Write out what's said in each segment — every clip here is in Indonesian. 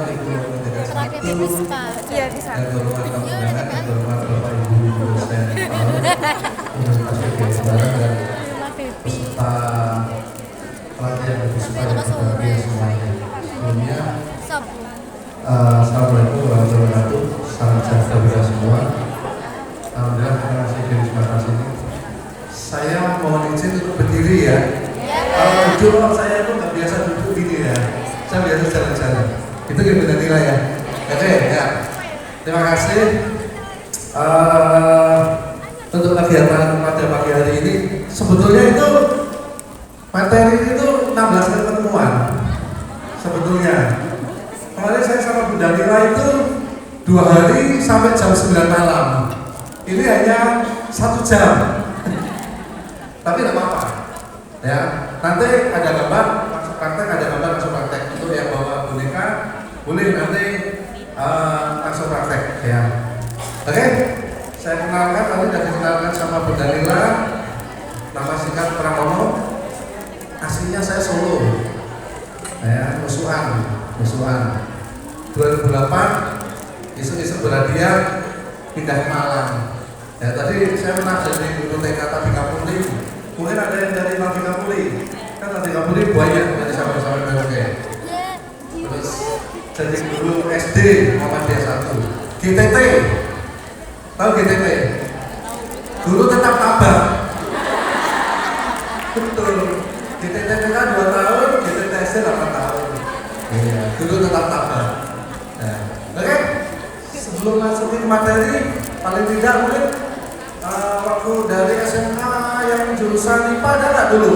Ibu mengerjakan terapi satu bisa. Iya bisa. dan berhormat undangan dan berhormat Bapak Ibu dosen Universitas Gajah Semarang dan Rumah baby. peserta pelatihan lebih supaya berbahagia semuanya. Sebelumnya, Sob. Assalamualaikum warahmatullahi wabarakatuh. Salam sejahtera kita semua. Alhamdulillah terima kasih di kesempatan ini. Saya mohon izin untuk berdiri ya. Kalau duduk saya itu nggak biasa duduk gini ya. Saya biasa jalan-jalan. Itu yang benar nilai ya. Oke ya. Terima kasih. Untuk kegiatan pada pagi hari ini sebetulnya itu materi itu 16 kali pertemuan. Sebetulnya kemarin saya sama Bunda Nila itu 2 hari sampai jam 9 malam. Ini hanya 1 jam. Tapi tidak apa-apa. Ya, nanti ada gambar masuk praktek, ada gambar masuk praktek. Untuk yang bawa boneka boleh nanti masuk praktek ya. Oke, saya kenalkan, tadi sudah dikenalkan sama Bunda Nila. Nama singkat Pramono. Aslinya saya Solo. Ya, musuhan. 2008 isu-isu berhadiah pindah ke Malang. Ya, tadi saya pernah jadi guru TK Tabi Kapuli. Mungkin ada yang dari Tabi Kapuli. Kan Tabi Kapuli banyak dari sahabat-sahabat BMG. Terus jadi guru SD Muhammadiyah 1. GTT. Tahu GTT? Guru tetap tabah. Betul. GTT TK 2 tahun, GTT SD 8 tahun. Iya, guru tetap tabah. Nah, oke. Sebelum masukin materi, paling tidak mungkin waktu dari SMK yang jurusan IPA ada nggak dulu?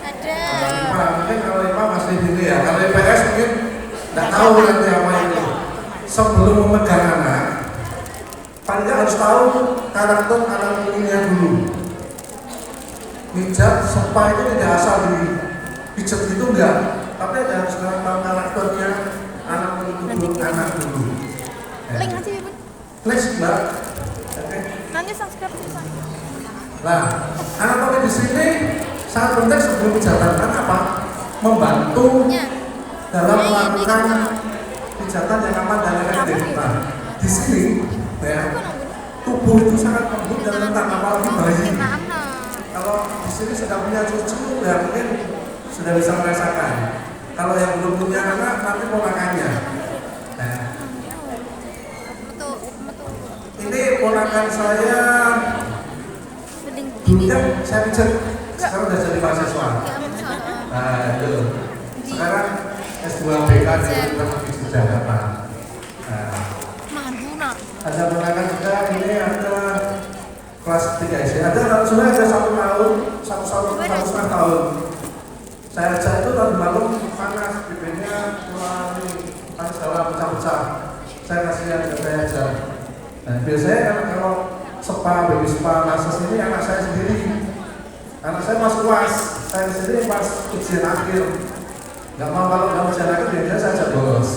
Ada. IPA, mungkin kalau IPA masih gini ya. Kalau IPS mungkin nggak tahu nanti apa itu. Sebelum memegang anak, paling nggak harus tahu karakter anak ininya dulu. Mijat, sepa itu tidak asal dipijat gitu enggak, tapi ada harus tahu karakternya anak itu anak dulu. Link aja Ibu. Link mbak. Oke. Nanti subscribe bisa. Nah, anatomi di sini sangat penting sebelum pijatan karena apa? Membantu dalam melakukan pijatan yang aman dan efektif. Nah, di sini ya, tubuh itu sangat lembut dan rentan apalagi bayi. Kalau di sini sudah punya cucu ya mungkin sudah bisa merasakan. Kalau yang belum punya anak nanti ponakannya. Nah, ini ponakan saya. Dulunya saya pijat, sekarang udah jadi mahasiswa. Nah itu, sekarang S2 BK di Universitas di Jakarta. Nah, ada ponakan juga, ini ada kelas 3 SD. Ada sebenarnya ada 1 tahun, 1,5 tahun. Saya ajak itu tadi malam panas, bibirnya mulai panas dalam pecah-pecah. Saya kasihan ke saya aja. Nah, biasanya kalau sepa, baby spa, massage ini anak saya sendiri. Anak saya masuk UAS, saya sendiri pas ujian akhir. Nggak mau kalau nggak ujian akhir, biasanya saya ajak bolos.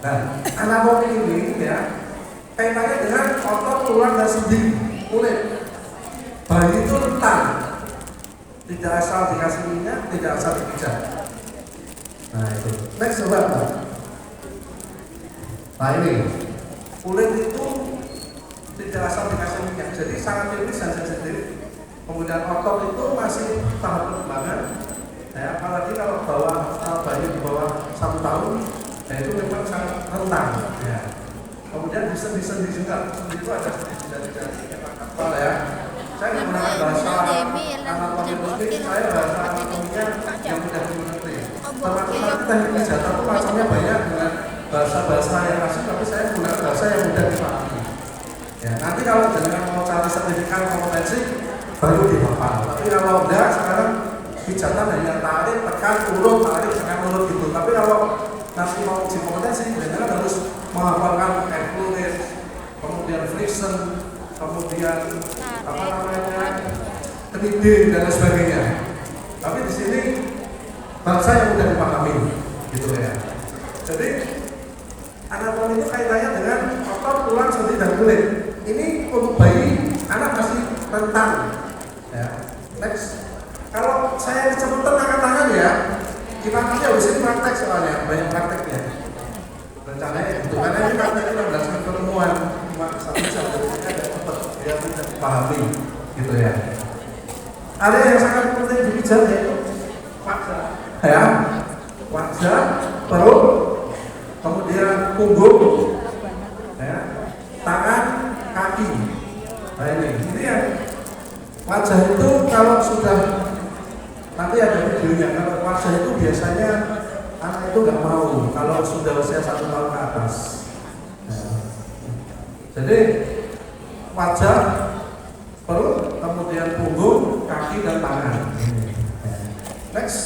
Nah, anatomi ini ya kaitannya dengan otot, tulang dan sendi, kulit. Bayi itu rentan, tidak asal dikasih minyak, tidak asal dipijat. Nah itu. Next coba Pak. Nah ini kulit itu tidak asal dikasih minyak, jadi sangat tipis dan sensitif. Kemudian otot itu masih tahap perkembangan. Ya, apalagi kalau bayi di bawah 1 tahun, ya itu memang sangat rentan. Ya. Kemudian di sendi juga, sendi itu ada sendi-sendi apa ya? Saya menggunakan bahasa anatomi muslim, saya bahasa anatominya yang mudah dimengerti. Termasuk nanti teknik pijatan itu macamnya banyak dengan bahasa-bahasa yang asing, tapi saya menggunakan bahasa yang mudah dipahami. Ya, nanti kalau jangan mau cari sertifikat kompetensi baru dihafal. Tapi kalau enggak, sekarang pijatan hanya tarik, tekan, urut, tarik, tekan, urut gitu. Tapi kalau nanti mau uji kompetensi, jangan harus menghafalkan fluid, kemudian friction, kemudian apa namanya, kenidin dan lain sebagainya. Tapi di sini bahasa yang mudah dipahami, gitu ya. Jadi anatomi itu kaitannya dengan otot, tulang, sendi dan kulit. Ini untuk bayi, anak masih rentan. Ya. Next, kalau saya kecepatan angkat tangan ya, kita nanti habis ini praktek soalnya. ya, banyak prakteknya. Rencananya gitu, karena ini kan tadi 16 pertemuan cuma satu jam, jadi agak cepat biar tidak dipahami gitu ya. Area yang sangat penting dipijat yaitu wajah, ya, wajah, perut, kemudian punggung, ya, tangan, kaki. Nah ini ya, wajah itu kalau sudah nanti ada videonya, kalau wajah itu biasanya anak itu nggak mau kalau sudah usia 1 tahun ke atas. Nah, jadi wajah, perut, kemudian punggung, kaki dan tangan. Next,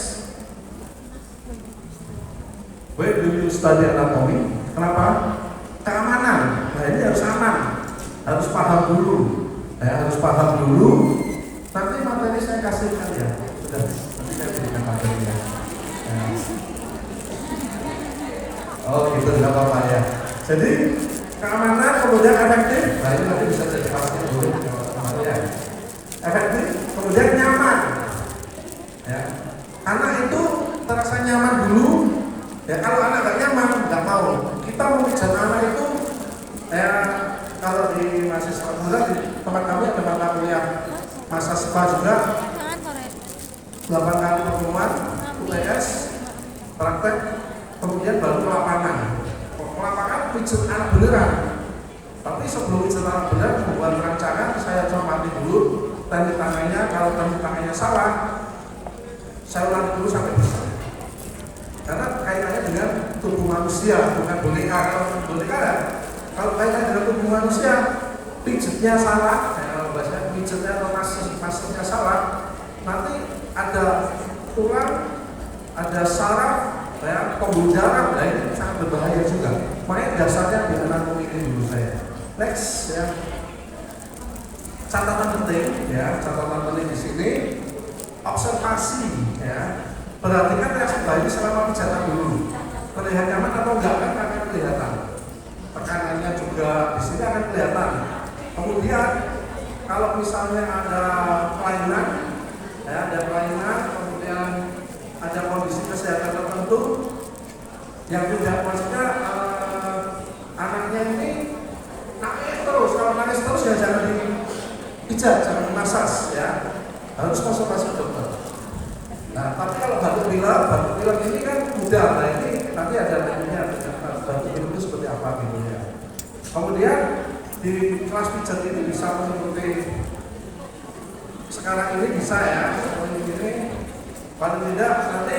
where do you study anatomy? Kenapa? Keamanan. Nah ini harus aman, harus paham dulu, harus paham dulu. Nanti materi saya kasih kalian. Sudah, nanti saya berikan materinya. Oh gitu, nggak apa-apa ya. Jadi keamanan kemudian efektif. Nah ini nanti bisa jadi pasti dulu ya. Efektif, kemudian nyaman. Ya. Anak itu terasa nyaman dulu. Ya kalau anak nggak nyaman, nggak mau. Kita memijat anak itu, ya kalau di mahasiswa muda di tempat kami ada mata kuliah masa spa juga. 8 kali pertemuan, UTS, praktek, kemudian baru ke lapangan. Lapangan pijat anak beneran. Tapi sebelum pijat anak beneran, membuat rancangan, saya cermati dulu teknik tangannya. Kalau teknik tangannya salah, saya ulangi dulu sampai bisa. Karena kaitannya dengan tubuh manusia, bukan boneka. Kalau kaitannya dengan tubuh manusia, pijatnya salah, kalau bahasa pijatnya atau masuknya salah, nanti ada tulang, ada saraf, ya, pembuluh darah, nah ini sangat berbahaya juga. Makanya dasarnya di anatomi ini dulu saya. Next ya, catatan penting ya, catatan penting di sini observasi ya. Perhatikan reaksi bayi selama pijatan dulu. Terlihat nyaman atau enggak kan akan kelihatan. Tekanannya juga di sini akan kelihatan. Kemudian kalau misalnya ada kelainan, ya, ada kelainan, kemudian ada kondisi kesehatan tertentu yang tidak maksudnya anaknya ini nangis terus. Kalau nangis terus ya jangan dipijat, jangan dimasas ya, harus konsultasi dokter. Nah tapi kalau batuk pilek ini kan mudah. Nah ini nanti ada tekniknya, batuk pilek itu seperti apa gitu ya. Kemudian di kelas pijat ini bisa mengikuti sekarang ini bisa ya, seperti ini. Paling tidak nanti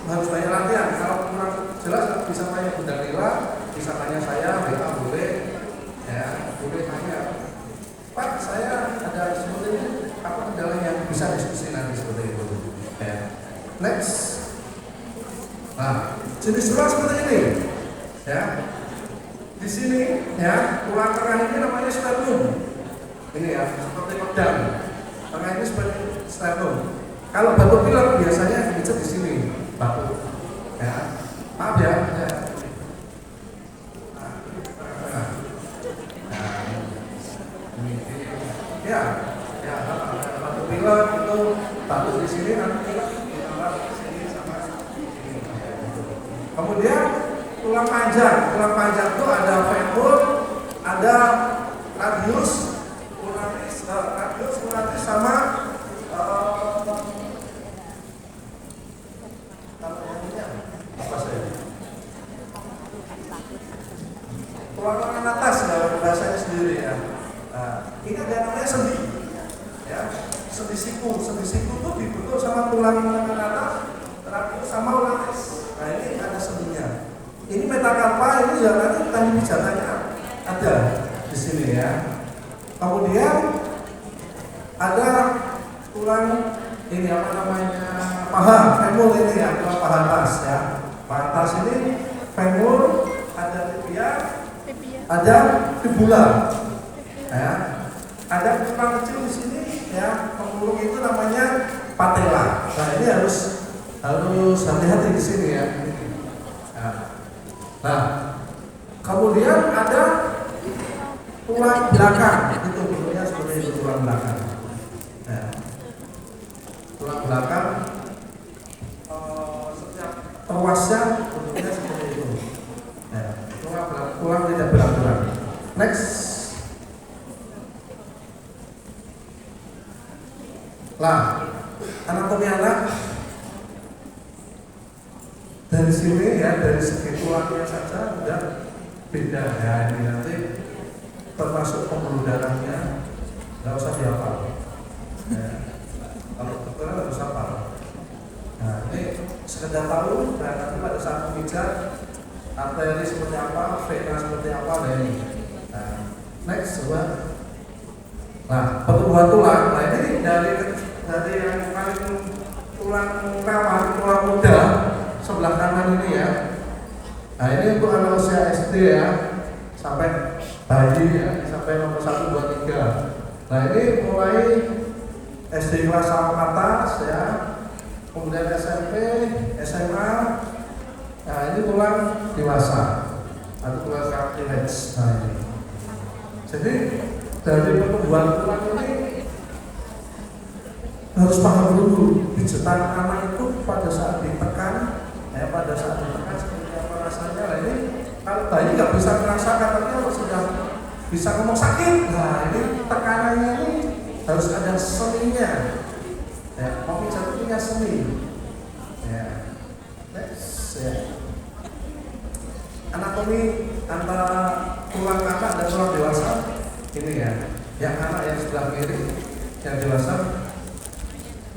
harus banyak latihan. Kalau kurang jelas bisa tanya Bunda Lila, bisa tanya saya, WA boleh, ya boleh tanya. Pak, saya ada seperti ini, apa kendalanya, bisa diskusi nanti seperti itu. Ya. Next, nah jenis tulang seperti ini, ya. Di sini, ya, tulang tengah ini namanya sternum. Ini ya, seperti pedang. Tengah ini seperti sternum. Kalau batuk pilek biasanya dipijat di sini, batuk. Ya, maaf ya. Ya, batuk pilek itu batuk di sini nanti ditambah di sini sama ini. Kemudian tulang panjang itu ada femur, ada radius, kuratis sama tulang atas ya bahasanya sendiri ya. Nah, ini ada namanya sendi, ya, sendi siku itu dibentuk sama tulang atas, radius sama uratis. Nah ini ada sendinya. Ini metakarpa, ini ya nanti tadi pijatannya ada di sini ya. Kemudian ada tulang ini apa namanya paha, femur ini ya, tulang paha atas ya. Paha atas ini femur, ada tibia, ada fibula, ya. Ada tulang kecil di sini ya, pembuluh itu namanya patella. Nah ini harus hati-hati di sini ya. Nah, kemudian ada tulang belakang, itu bentuknya seperti itu, tulang belakang. Nah, tulang belakang setiap ruasnya bentuknya Lah, anatomi anak dari sini ya, dari segi tulangnya saja udah beda ya. Ini nanti termasuk pembuluh darahnya nggak usah dihafal ya. Kalau dokter harus hafal. Nah, ini sekedar tahu, nah, nanti pada saat memijat arteri seperti apa, vena seperti apa, nah ini. Nah, next coba. Nah, pertumbuhan tulang, nah ini dari yang paling tulang rawan, tulang muda sebelah kanan ini ya. Nah, ini untuk anak usia SD ya, sampai bayi ya, sampai nomor 1, 2, 3. Nah, ini mulai SD kelas atas ya, kemudian SMP, SMA. Nah, ini tulang dewasa atau tulang cartilage. Nah, ini. Jadi dari pertumbuhan tulang ini harus paham dulu pijetan anak itu pada saat ditekan, ya pada saat ditekan seperti apa rasanya. Nah, ini kalau bayi nggak bisa merasakan, tapi kalau sudah bisa ngomong sakit, nah ini tekanannya ini harus ada seninya. Ya, mau pijat itu punya seni. Ya, next ya. Anatomi antara tulang anak dan tulang dewasa ini ya. Yang anak yang sebelah kiri, yang dewasa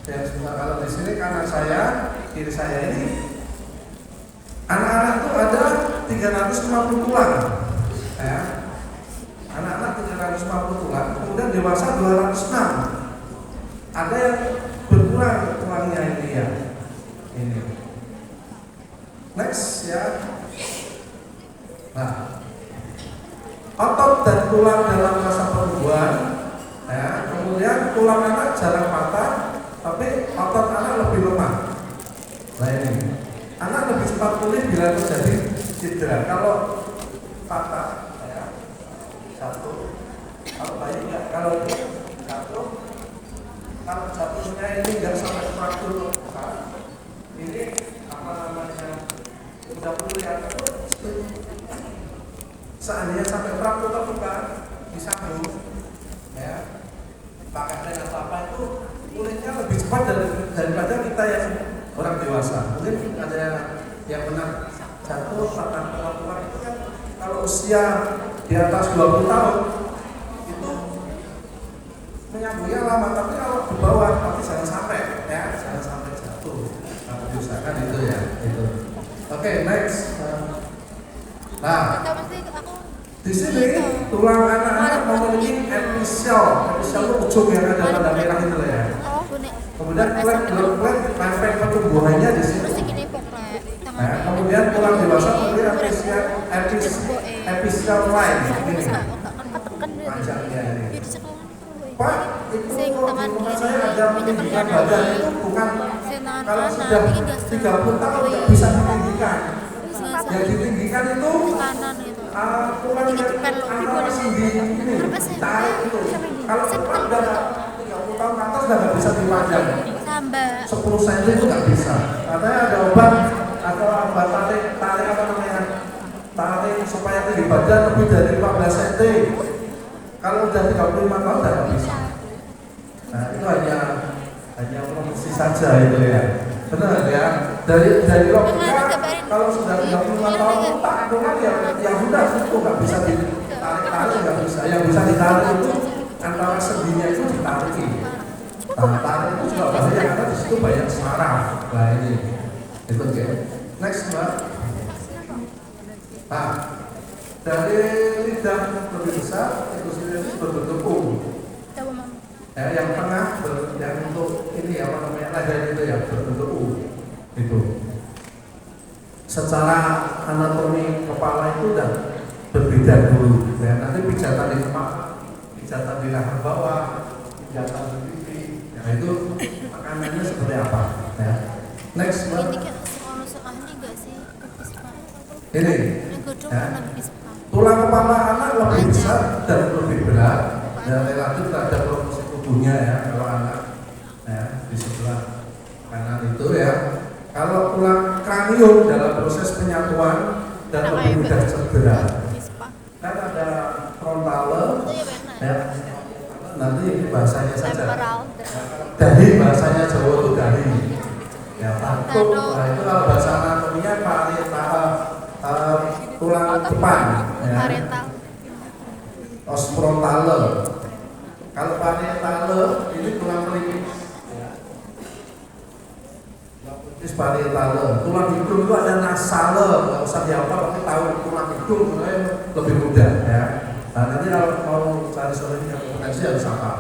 yang sebelah. Kalau di sini kanan saya, kiri saya ini anak-anak itu ada 350 tulang. Ya. Anak-anak 350 tulang, kemudian dewasa 206. Ada yang berkurang tulangnya ini ya. Ini. Next ya. Nah, otot dan tulang dalam masa pertumbuhan, ya, kemudian tulang anak jarang patah, tapi otot anak lebih lemah. Nah ini, anak lebih cepat pulih bila terjadi cedera. Kalau patah, ya, satu, kalau bayi enggak, kalau satu, kalau jatuhnya ini enggak sampai fraktur, ini apa namanya, udah pulih atau seandainya sampai fraktur terbuka bisa belum ya pakai tren atau apa itu pulihnya lebih cepat daripada kita yang orang dewasa. Mungkin ada yang pernah jatuh patah tulang itu kan kalau usia di atas 20 tahun itu menyambungnya lama, tapi kalau di bawah tapi jangan sampai ya, jangan sampai jatuh. Nah, diusahakan itu ya itu. Oke, next. Nah, di sini tulang anak-anak memiliki episial. Episial itu ujung yang ada tanda merah itu ya. Kemudian plek nempel pertumbuhannya di sini. Nah, kemudian tulang dewasa memiliki episial line ini. Panjangnya ini. Pak, itu di saya ada pendidikan badan itu bukan kalau sudah 30 tahun tidak bisa ditinggikan. Yang ditinggikan itu tulang yang antara sendi ini tarik itu. Kalau Pak udah 30 tahun atas udah nggak bisa dipanjang. 10 cm itu nggak bisa. Katanya ada obat atau obat tarik apa namanya, tarik supaya tinggi badan lebih dari 14 cm. Kalau udah 35 tahun udah nggak bisa. Nah itu hanya promosi saja itu ya. Benar ya. Dari logika kalau sudah 35 tahun tak dengan yang sudah itu nggak bisa ditarik nggak bisa. Yang bisa ditarik itu antara sendinya itu ditarik. Nah, tarik itu juga bahaya karena di situ banyak saraf. Nah ini itu oke. Next mbak. Nah, dari lidah lebih besar itu sendiri berbentuk U. Ya, yang tengah yang untuk ini apa namanya leher itu ya berbentuk U itu. Secara anatomi kepala itu udah berbeda dulu. Ya, nanti pijatan di kepala, pijatan di leher bawah, pijatan di pipi, ya itu makanannya seperti apa? Ya. Next mbak. Ini. Ya. Tulang kepala anak lebih besar dan lebih berat dan relatif terhadap proporsi tubuhnya ya kalau anak ya di sebelah kanan itu ya. Kalau tulang kranium dalam proses penyatuan dan lebih mudah cedera. Kan ada frontale ya. Nanti bahasanya saja. dahi, bahasanya Jawa itu dahi. Ya, tato. Nah itu kalau bahasa anatominya parietal, tulang depan. Ya. Parietal. Osfrontale. Kalau parietale ini tulang pelipis. Ini parietale. Tulang hidung itu ada nasale, nggak usah dihafal, tapi tahu tulang hidung lebih mudah ya. Nah nanti kalau mau cari solusi yang potensi harus hafal.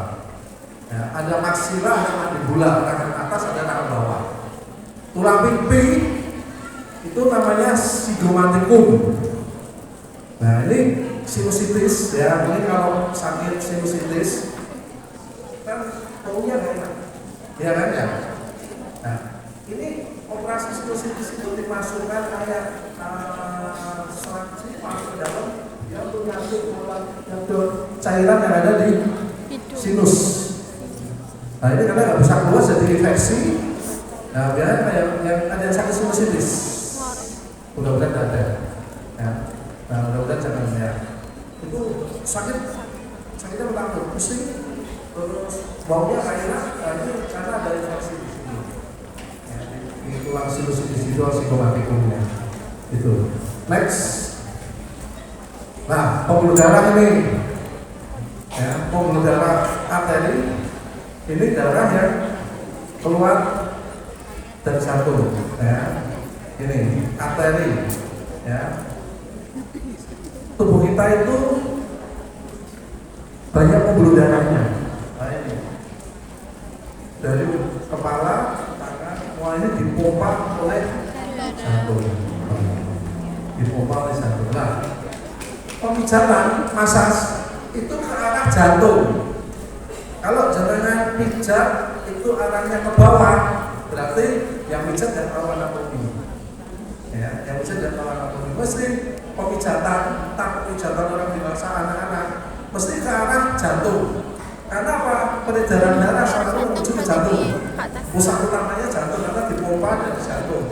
Ya, ada maksila, ada mandibula, tangan atas, ada tangan bawah. Tulang pipi itu namanya sigmomaticum. Nah ini sinusitis ya, ini kalau sakit sinusitis kan baunya nggak enak, ya kan ya. Nah ini operasi sinusitis itu dimasukkan kayak selang masuk ke dalam ya untuk nyambung cairan yang ada di sinus. Nah ini karena nggak bisa keluar jadi infeksi. Nah biasanya yang ada yang sakit sinusitis, mudah-mudahan tidak ada. Ya. Nah mudah-mudahan jangan ya. Itu sakitnya bertambah, pusing, terus baunya kayak ini karena ada infeksi di sini. Ya, di tulang sinusitis itu sigmomaticumnya. Itu. Next. Nah pembuluh darah ini, ya, pembuluh darah arteri ini darah yang keluar dari jantung, ya. Ini arteri, ya. Tubuh kita itu banyak pembuluh darahnya. Nah ini dari kepala, tangan, semua ini dipompa oleh jantung. Dipompa oleh jantung. Nah, pemijatan masas itu ke arah jantung. Kalau jenengan pijat itu arahnya ke bawah, berarti yang pijat dan tahu anatomi. Ya, yang pijat dan tahu anatomi. Mesti pemijatan, tak pemijatan orang dewasa, anak-anak, mesti ke arah jantung. Karena apa? Peredaran darah selalu menuju ke jantung. Pusat utamanya jantung karena dipompa dari jantung.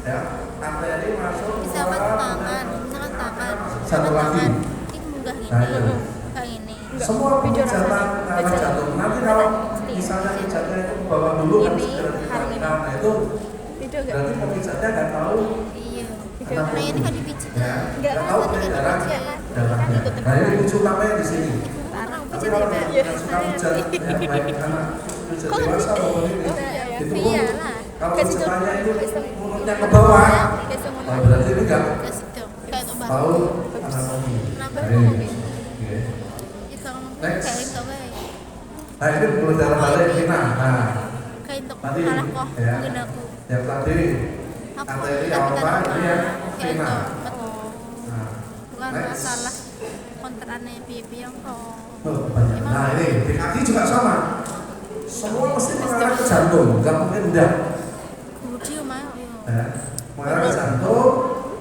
Ya, arteri masuk Misalkan tangan, satu lagi. Nah, itu. Kayak ini. Semua pemijatan ke arah jantung. Nanti kalau misalnya pijatnya itu ke bawah dulu kan segera ditarik. Nah itu berarti pemijatnya nggak tahu. Iya. Nah ini kan dipijat. Ya, nggak tahu peredaran darahnya. Nah ini kunci utamanya di sini. Tapi kalau yang suka pijat, ya baik anak pijat dewasa maupun ini, itu pun kalau pijatannya itu mulutnya ke bawah, nah berarti ini nggak tahu anatomi. Nah ini. Next. Nah ini pembuluh darah balik vena. Nah tadi ya, yang tadi arteri apa ini yang vena. Bukan masalah kontraknya pipi yang Nah ini di kaki juga sama. Semua mesti mengarah ke jantung, nggak mungkin enggak. Ya, mengarah ke jantung,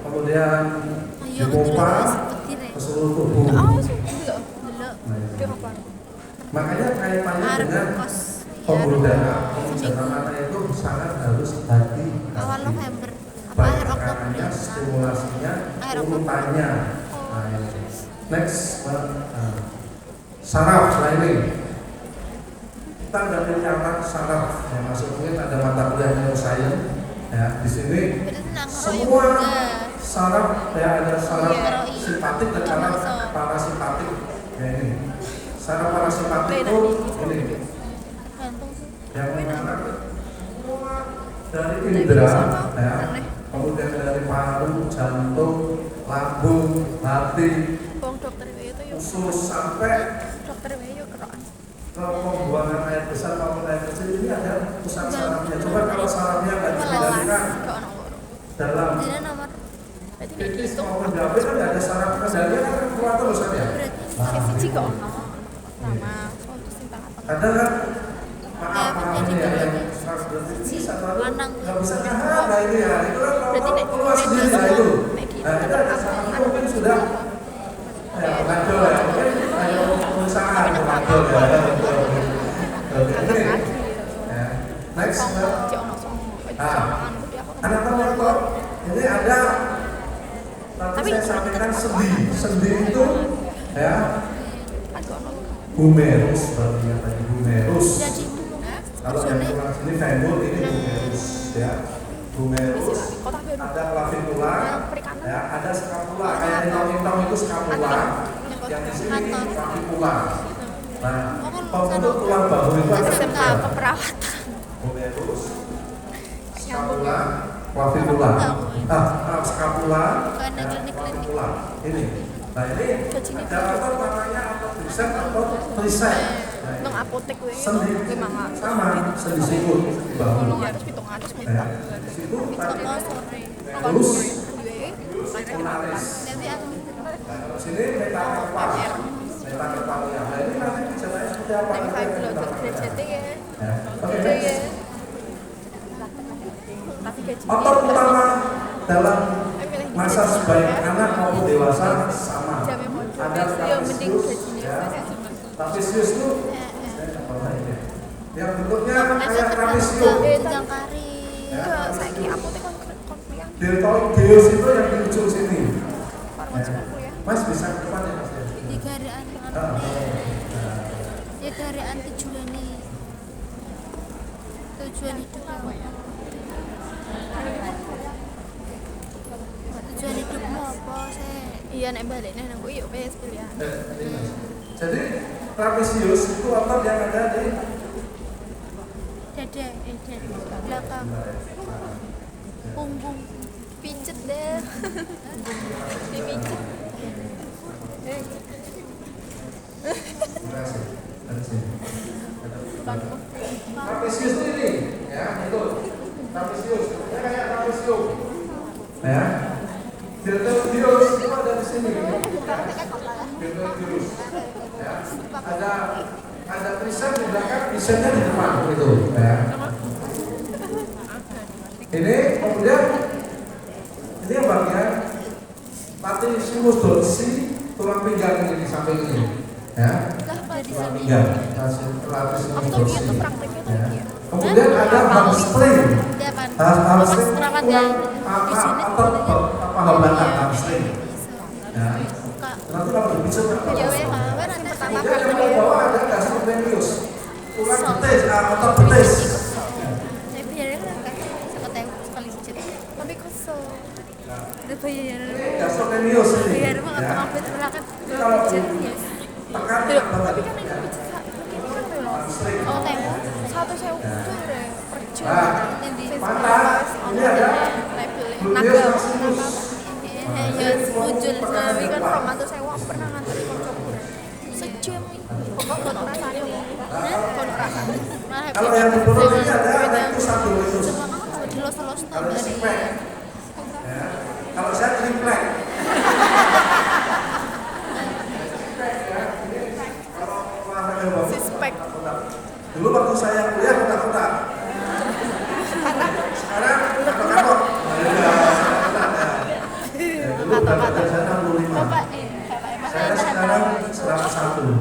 kemudian dipompa ke seluruh tubuh. Makanya kaitannya dengan pembuluh darah, pemijatan mata itu sangat harus hati-hati. awal November Baik tekanannya, stimulasinya, urutannya. Nah ini. Next, saraf. Nah ini kita ada pencatat saraf yang masuk mungkin ada mata kuliah neuroscience ya di sini semua saraf ya ada saraf simpatik dan saraf parasimpatik ya ini saraf parasimpatik itu ini yang mengarah dari indera ya kemudian dari paru, jantung, lambung, hati, usus sampai ke pembuangan air besar maupun air kecil ini ada pusat sarafnya. Coba kalau sarafnya nggak dikendalikan dalam kritis maupun diabetes kan nggak ada saraf kendalinya kan keluar terus kan ya. Kadang kan maaf ini ya yang saraf kritis atau nggak bisa tahan nah ini ya itu kan kalau keluar sendiri lah itu. Nah itu ada saraf itu mungkin sudah ya pengacau ya mungkin ada perusahaan pengacau ya. Oke, ya. Next, anatomi otot ini ada tadi saya sampaikan sendi. Sendi itu ya humerus, bagian tadi humerus. Kalau yang tulang sini femur ini humerus ya. Humerus ada clavicula ya, ada scapula kayak intong-intong itu scapula. Yang di sini clavicula. Nah, pembentuk tulang bahu itu ada tiga. Humerus, scapula, clavicula. Scapula, clavicula. Ini. Nah ini ada apa namanya atau tricep atau tricep. Nang apotek gue sendi sama sendi sikut di bahu. Situ tadi terus polaris. Nah, sini metakarpal. Metakarpalia. Nah ini nanti gejalanya seperti apa? Otot utama dalam masa sebaik anak maupun dewasa sama. Ada trapezius, ya. Trapezius itu yang bentuknya kayak trapezium. Deltoideus itu yang di ujung sini. Mas bisa ke depan ya Mas? Di garian ya garian tujuan hidup tujuan hidupmu apa sih? Iya nek baliknya nang kuwi yo wis kuliah. Jadi trapezius itu otot yang ada di dada belakang punggung Pincet deh. Dipincet. Trapezius itu ini, ya itu trapezius, ya kayak trapezium, ya. Deltoideus itu ada di sini. Deltoideus, ya. Ada tricep di belakang, bicepsnya di depan itu, ya. Ini kemudian ini yang bagian latissimus dorsi, tulang pinggang ini di samping ini, ya. Tulang pinggang, latissimus dorsi. Ya. Kemudian ada hamstring. Hamstring tulang apa belakang hamstring. Ya. Nanti kalau berbicara kemudian yang di bawah ada gastrocnemius, tulang betis, otot betis. Gastrocnemius ini. Ya. Kalau tekan tapi kan ini hamstring. oh tempo 1.000 deh per jam. Patah, ini ada gluteus maximus. ya muncul Tapi kan romantis saya pernah nganter koncoku sejam pokok kono rasane kono rasane Kalau yang di perut ini ada rectus abdominis. los Kalau dari sixpack, ya. Kalau saya triplek. Ya. Kalau olahraga bagus, Sixpack. dulu waktu saya kuliah kotak-kotak. Sekarang kapok-kapok. Dulu berat badan saya 65. Saya sekarang 101.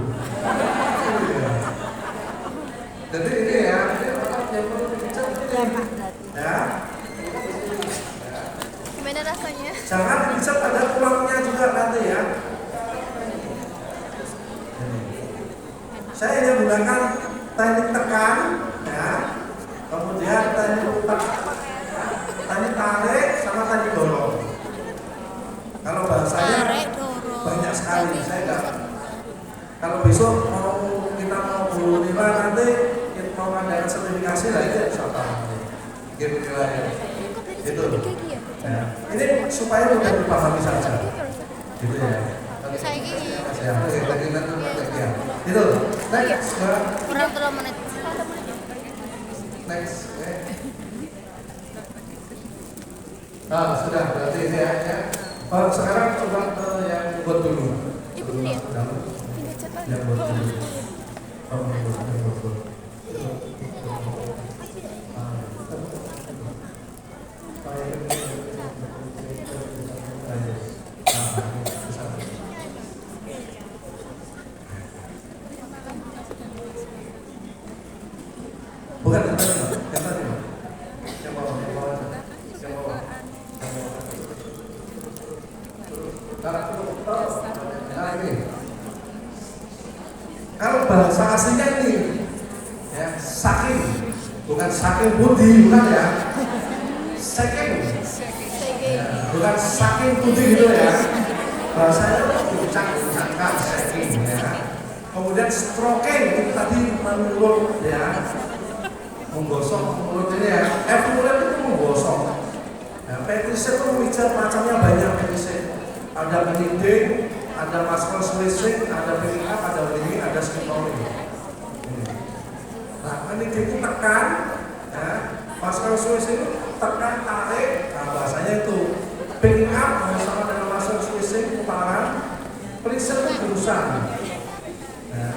Jadi ini ya, ini otot yang perlu dipijat ini. Ya. gimana rasanya Jangan dipijat ada tulangnya juga nanti ya. Saya hanya menggunakan teknik tekan, ya. Kemudian teknik tarik sama teknik dorong. Kalau bahasanya banyak sekali, saya enggak. Kalau besok kita mau bulu lima nanti kita mau mengadakan sertifikasi lah itu bisa paham. Gitu ya. Itu. Ya. Ini supaya mudah dipahami saja. Gitu ya. saya ini Itu. Next. kurang 3 menit Next. Nah, sudah berarti ini ya. Sekarang coba ke yang buat dulu. ibu nih ya Yang buat dulu. Bukan yang tadi. Yang bawah. Nah ini. Kalau bahasa aslinya ini, ya, saking bukan saking budi, bukan ya. Saking, bukan saking budi gitu ya. Bahasanya ucapkan saking ya. Kemudian stroking itu tadi menurut ya, menggosok mulut ini ya. Epulet itu menggosok. Nah, petisnya itu memijat macamnya banyak petisnya. Ada peniding, ada masker swishing, ada picking up, ada wedding, ada skipping. Nah, peniding itu tekan, ya. Masker swishing itu tekan, tarik. Nah, bahasanya itu picking up sama dengan masker swishing putaran. Pelisir itu gerusan. Nah,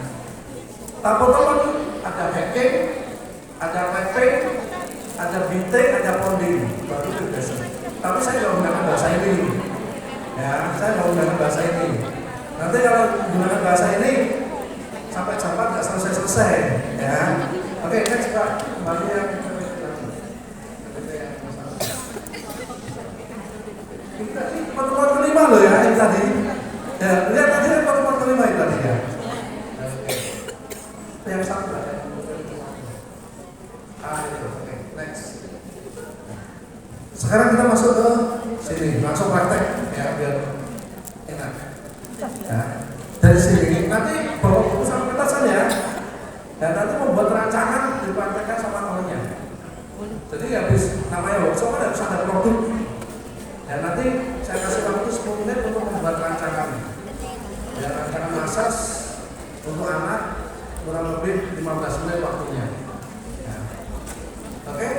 teman ada hacking, ada tapping, ada binting, ada pounding, baru itu biasa. Tapi saya nggak menggunakan bahasa ini, ya, saya nggak menggunakan bahasa ini. Nanti kalau menggunakan bahasa ini sampai jam 4 nggak selesai, ya. Oke, next Pak, kembali yang ini tadi pertemuan kelima loh ya, ini tadi. Ya, lihat tadi kan pertemuan kelima itu tadi ya. Yang satu lah ya. Itu, oke, next. Sekarang kita masuk ke sini, langsung praktek ya biar enak. Ya. Dari sini nanti bawa buku sama kertasan ya. Dan nanti membuat rancangan dipraktekkan sama temannya. Jadi habis namanya workshop kan harus ada produk. Dan nanti saya kasih waktu 10 menit untuk membuat rancangan. Ya, rancangan massage untuk anak kurang lebih 15 menit waktunya. Ya. Oke?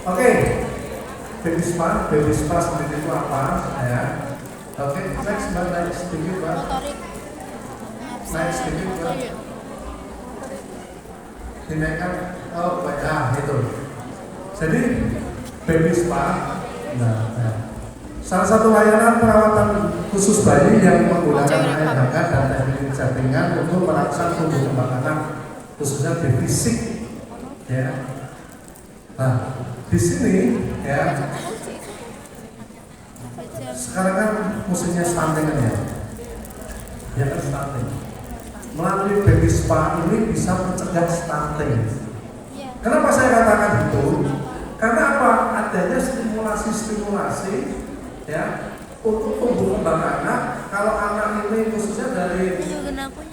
Oke, baby spa sendiri itu apa? Ya. Oke, next Mbak, next sedikit Mbak. Motorik. Next sedikit Mbak. Dinaikkan, oh ya itu. Jadi baby spa, salah satu layanan perawatan khusus bayi yang menggunakan air hangat dan teknik jaringan untuk merangsang tumbuh kembang anak, khususnya di fisik, ya. Nah, di sini ya. Sekarang kan musimnya stunting kan ya, ya kan stunting. Melalui baby spa ini bisa mencegah stunting. Kenapa saya katakan itu? Karena apa? Adanya stimulasi ya untuk tumbuh kembang anak. Kalau anak ini khususnya dari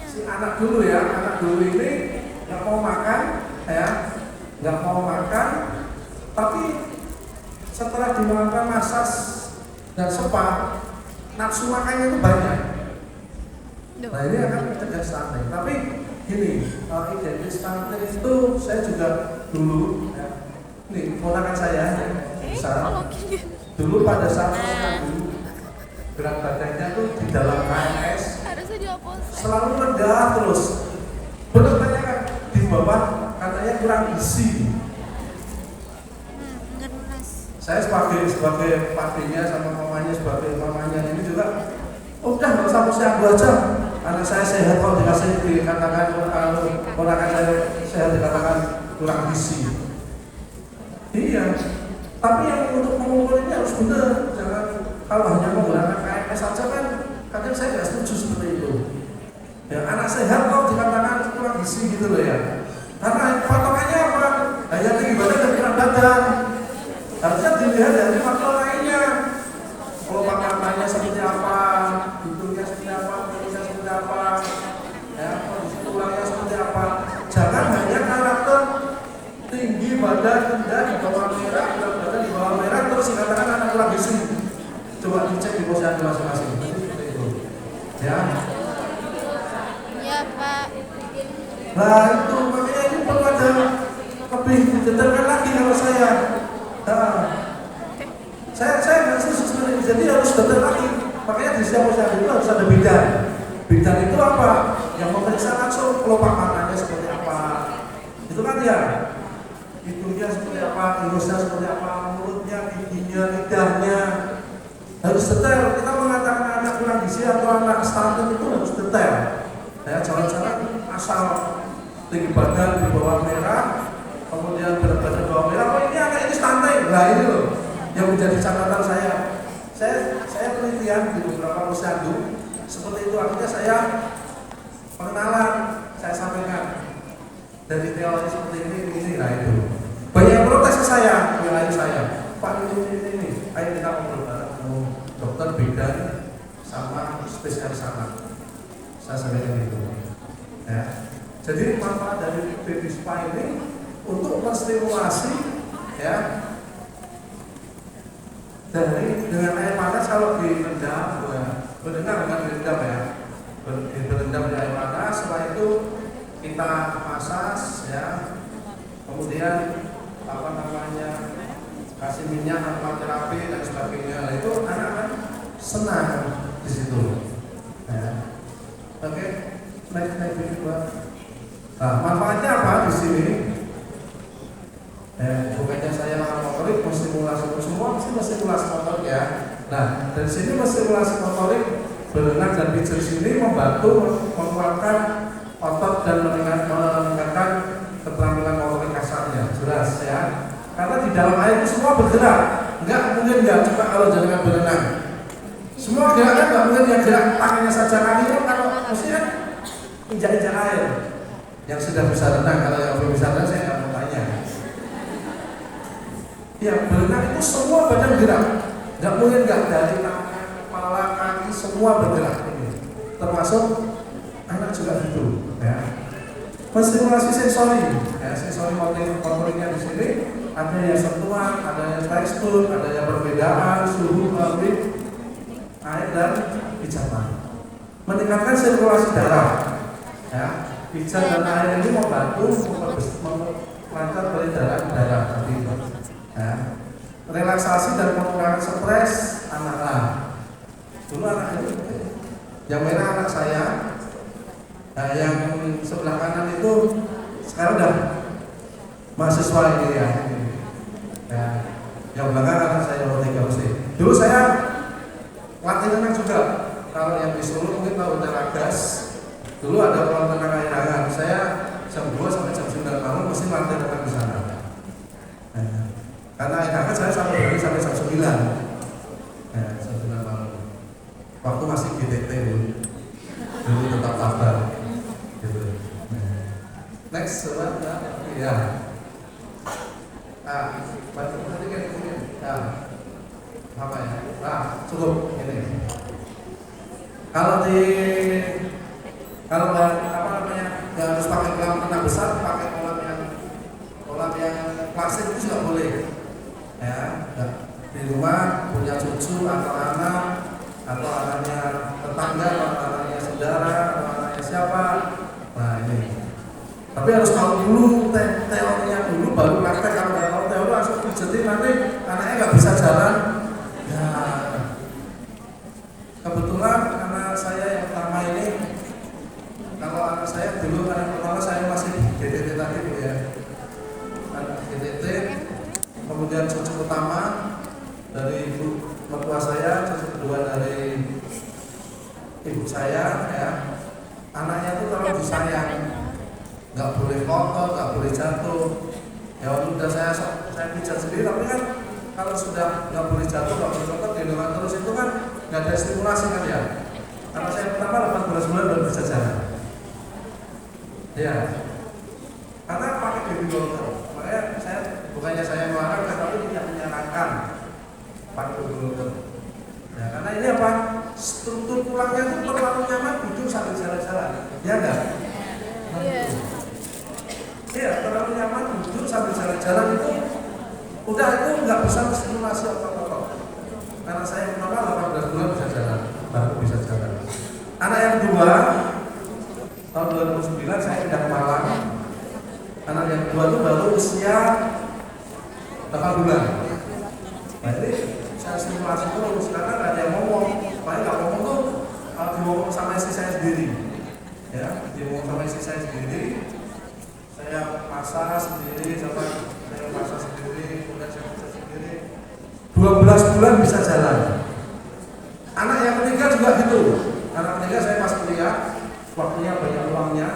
si anak dulu ya, anak dulu ini nggak mau makan ya, nggak mau makan, tapi setelah dilakukan massage dan spa, nafsu makannya itu banyak. Nah ini akan mencegah stunting. Tapi gini, identitas stunting itu saya juga dulu, ya, nih ponakan saya besar. Dulu pada saat mengandung, berat badannya tuh di dalam KMS selalu rendah terus. Benar kan di bawah katanya kurang gizi. Saya sebagai papinya sama mamanya, sebagai mamanya ini juga udah nggak usah posyandu aja. Anak saya sehat kalau dikatakan ponakan saya sehat dikatakan kurang gizi. Iya, tapi yang untuk mengukur ini harus benar. Jangan kalau hanya menggunakan KMS saja kan kadang saya nggak setuju seperti itu. Ya, anak sehat kok dikatakan kurang gizi gitu loh ya. Karena patokannya apa? Daya tinggi badan dan berat badan. Harusnya dilihat dari faktor lainnya. Kalau makanannya seperti apa, hidungnya seperti apa, mulutnya seperti apa, ya, kondisi tulangnya seperti apa. Jangan hanya karakter tinggi badan rendah di bawah merah, berat badan di bawah merah terus dikatakan anak kurang gizi. Coba dicek di posyandu masing-masing. Seperti itu. Ya. Ya Pak. Nah itu makanya ini perlu ada lebih didetailkan lagi kalau saya. Nah, saya nggak setuju seperti ini, jadi harus detail lagi. Makanya di setiap posyandu itu harus ada bidan. Bidan itu apa? Yang memeriksa langsung kelopak matanya seperti apa. Itu kan ya. Hidungnya seperti apa, ingusnya seperti apa, mulutnya, giginya, lidahnya. Harus detail. Kita mengatakan anak kurang gizi atau anak stunting itu harus detail. Ya, jangan-jangan asal tinggi badan di bawah merah, kemudian berat badan bawang merah, oh ini anak ini stunting. Nah ini loh yang menjadi catatan saya. Saya penelitian di beberapa posyandu seperti itu, artinya saya pengenalan, saya sampaikan dari teori seperti ini. Nah itu banyak yang protes ke saya, wilayah saya, Pak ini, ayo kita ngobrol bareng, dokter beda sama spesialis anak. Saya sampaikan itu. Ya. Jadi manfaat dari baby spa ini untuk menstimulasi, ya, dengan air panas kalau direndam, berendam dengan direndam ya, berendam di air panas. Setelah itu kita massage, ya, kemudian kasih minyak aromaterapi dan sebagainya. Nah, itu anak-anak senang di situ. Ya. Oke, next video. Nah, manfaatnya apa di sini? Bukannya saya motorik, menstimulasi semua, mesti menstimulasi motorik ya. Nah, dari sini menstimulasi motorik berenang dan pijat sini membantu menguatkan otot dan meningkatkan keterampilan motorik kasarnya, jelas ya. Karena di dalam air itu semua bergerak, nggak coba kalau jangan berenang. Semua gerakan nggak mungkin yang gerak tangannya saja, kakinya kalau mesti kan injak-injak air. Yang sudah bisa renang, kalau yang belum bisa renang saya nggak mau tanya. Ya berenang itu semua badan gerak, nggak mungkin nggak, dari tangan, kepala, kaki semua bergerak ini. Termasuk anak juga gitu, ya. Menstimulasi sensori, ya, sensori motoriknya di sini. Ada yang sentuhan, ada yang tekstur, ada yang perbedaan suhu, air dan pijatan. Meningkatkan sirkulasi darah, ya. Pijat dan air ini membantu melancar peredaran darah tadi, ya. Relaksasi dan mengurangi stres anak-anak. Dulu anak ini, yang merah anak saya, yang sebelah kanan itu sekarang udah mahasiswa ini ya. Yang belakang anak saya nomor 3 mesti. Dulu saya latih renang juga. Kalau yang di Solo mungkin tahu Telagas. Dulu ada kolam renang air hangat. Saya jam 2 sampai jam 9 malam mesti latih renang di sana. Karena air hangat saya sampai berani sampai jam 9. Jam 9 malam. Waktu masih GTT dulu tetap sabar. Gitu. Next, coba ya. Bantu tadi kan ini. Apa ya? Cukup ini. Kalau nggak harus pakai kolam renang besar, pakai kolam yang plastik itu juga boleh. Ya, di rumah punya cucu atau anak, atau anaknya tetangga, atau anaknya saudara, atau anaknya siapa. Nah ini. Tapi harus tahu dulu teorinya dulu, baru praktek. Kalau nggak tahu teori langsung pijetin, nanti anaknya nggak bisa jalan. Ya, kebetulan anak saya yang pertama ini, kalau anak saya dulu anak pertama saya masih GTT tadi Bu ya, anak GTT, kemudian cucu pertama dari ibu mertua saya, cucu kedua dari ibu saya, ya. Anaknya itu kalau disayang, nggak boleh kotor, nggak boleh jatuh. Ya udah saya pijat sendiri, tapi kan kalau sudah nggak boleh jatuh, nggak boleh kotor, gendongan terus itu kan nggak ada stimulasi kan ya. Karena saya pertama 18 bulan baru bisa jalan. Ya, karena pakai baby walker, makanya bukannya saya melarang, tapi tidak menyarankan pakai baby walker. Ya, karena ini apa? Struktur tulangnya itu terlalu nyaman duduk sambil jalan-jalan, ya enggak? Iya, terlalu nyaman duduk sambil jalan-jalan itu udah, itu nggak bisa stimulasi otot-otot. Karena saya pertama 18 bulan bisa jalan, baru bisa jalan. Anak yang kedua tahun 2009 saya pindah ke Malang. Anak yang kedua itu baru usia 8 bulan. Nah ini saya stimulasi terus karena nggak ada yang ngomong. Paling nggak ngomong tuh diomong sama istri saya sendiri. Ya, diomong sama istri saya sendiri. Saya masak sendiri, saya masak sendiri, kemudian saya masak sendiri. 12 bulan bisa jalan. Anak yang ketiga juga gitu. Anak ketiga saya pas kuliah, waktunya banyak uangnya.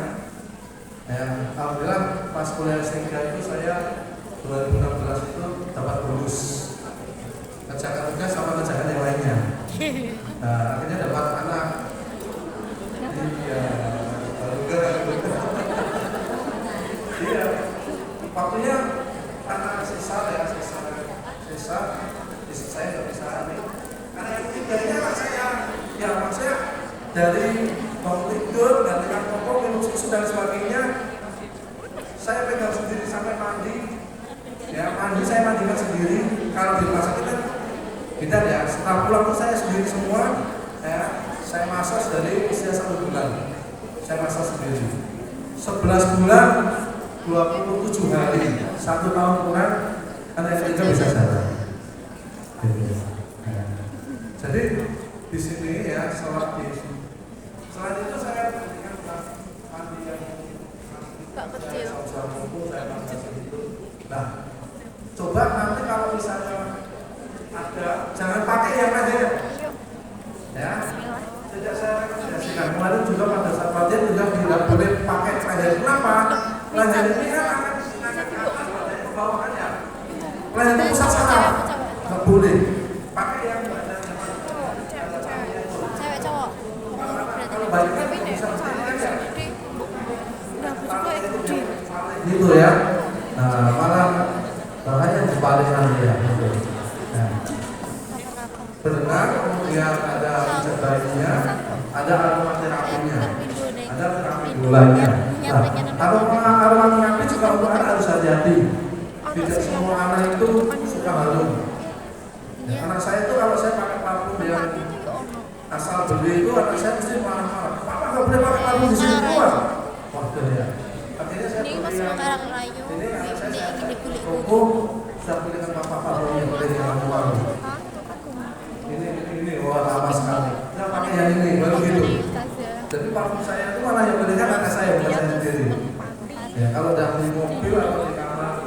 Ya, alhamdulillah pas kuliah S3 itu saya 2016 itu dapat bonus kerjakan tugas sama kerjakan yang lainnya. Nah, akhirnya dapat anak. Iya, iya. Waktunya anak sisa saya nggak bisa nih. Karena yang ketiganya anak saya, ya maksudnya dari bangun tidur, gantikan popok, minum susu dan sebagainya, saya pegang sendiri sampai mandi. Ya, mandi saya mandikan sendiri. Kalau di rumah sakit kan beda ya. Setelah pulang tuh saya sendiri semua. Ya, saya masak dari usia 1 bulan. Saya masak sendiri. 11 bulan, 27 hari, 1 tahun kurang, anak itu bisa jalan. Jadi di sini ya, sholat di sini. Selain itu saya berikan mandi yang kecil. Nah, coba nanti kalau misalnya ada, jangan pakai yang ada ya. Tidak saya rekomendasikan. Kemarin juga pada saat latihan juga tidak boleh pakai leher. Kenapa? Leher ini kan akan ke bawah kan ya. Leher itu pusat sana. Nggak boleh. Pakai yang ada Cewek cowok. kalau baik kan Tapi nih bisa cewek sendiri udah kayak gede. gitu ya. Nah, malah bahaya dibalik nanti ya. Nah, berenang, kemudian ada pijat bayinya, ada aromaterapinya, ada terapi gulanya. Nah, aromaterapi juga untuk anak harus hati-hati. Tidak semua anak itu suka harum. Ya, anak saya itu kalau saya pakai parfum yang asal beli itu, anak saya mesti marah-marah. Papa nggak boleh pakai parfum di sini keluar. Waduh ya. Akhirnya saya Ini beli masuk yang orang layu. ini anak saya Ini kulit Koko sudah belikan papa parfum yang beli yang keluar. Ini wah lama sekali. Nah, pakai yang ini baru gitu. Jadi parfum saya itu malah yang belikan anak saya bukan saya sendiri. Ya, kalau udah di mobil atau di kamar,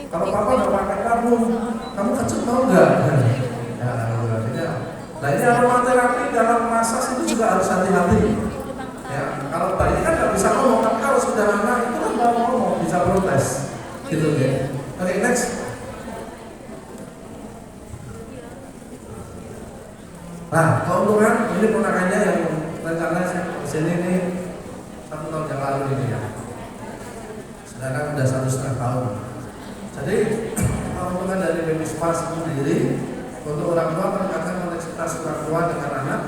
kalau papa nggak pakai parfum, kamu kecut mau nggak? Ya, artinya. Nah ini aromaterapi dalam massage itu juga harus hati-hati. Ya, kalau bayi kan nggak bisa ngomong, tapi kalau sudah anak itu kan nggak ngomong, bisa protes, gitu ya. Oke, next. Nah, keuntungan ini ponakannya yang rencana saya kesini ini 1 tahun yang lalu ini ya. Sekarang udah 1,5 tahun. Jadi keuntungan dari baby spa sendiri untuk orang tua meningkatkan koneksitas orang tua dengan anak,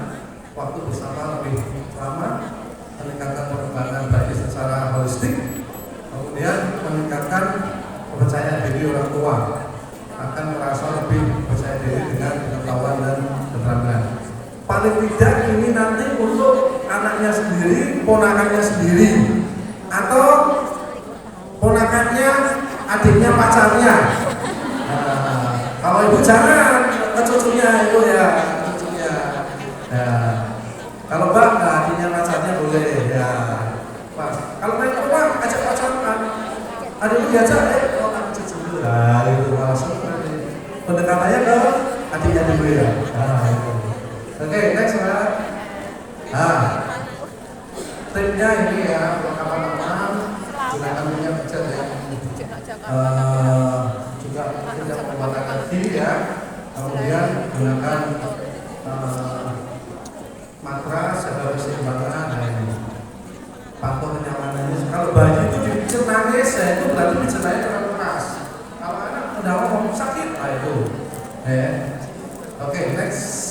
waktu bersama lebih lama, meningkatkan perkembangan bayi secara holistik, kemudian meningkatkan kepercayaan diri orang tua, akan merasa lebih percaya diri dengan pengetahuan dan keterampilan. Paling tidak ini nanti untuk anaknya sendiri, ponakannya sendiri, atau ponakannya, adiknya, pacarnya. Nah, kalau ibu jangan ke cucunya itu ya, cucunya. Ya. Kalau mbak, adiknya, pacarnya boleh ya. Pas. Kalau main ke rumah, ajak pacaran. Adiknya diajak, kalau tak cucu dulu. Nah, itu langsung pendekatannya ke adiknya dulu ya. Nah, itu. Oke, next mbak. Nah, tipnya ini ya, untuk kawan-kawan gunakan minyak pijat ya. Juga tidak pembuatan kaki ya. Kemudian gunakan matras, jaga keseimbangan dan ini. Patuh kenyamanannya. Kalau bayi itu dipijat nangis, ya itu berarti pijatannya terlalu keras. Kalau anak udah ngomong sakit, nah itu. Oke, next.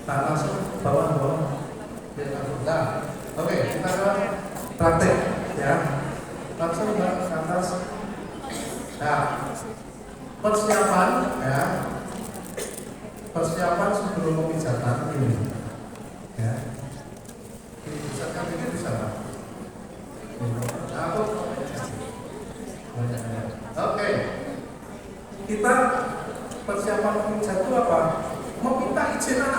Nah, langsung bawah. Nah, oke, kita ke praktek ya. Langsung ke atas. Nah, persiapan ya. Persiapan sebelum pemijatan ini. Ya. Pijatkan ini bisa Pak. Oke. Kita persiapan pemijat itu apa? Meminta izin anak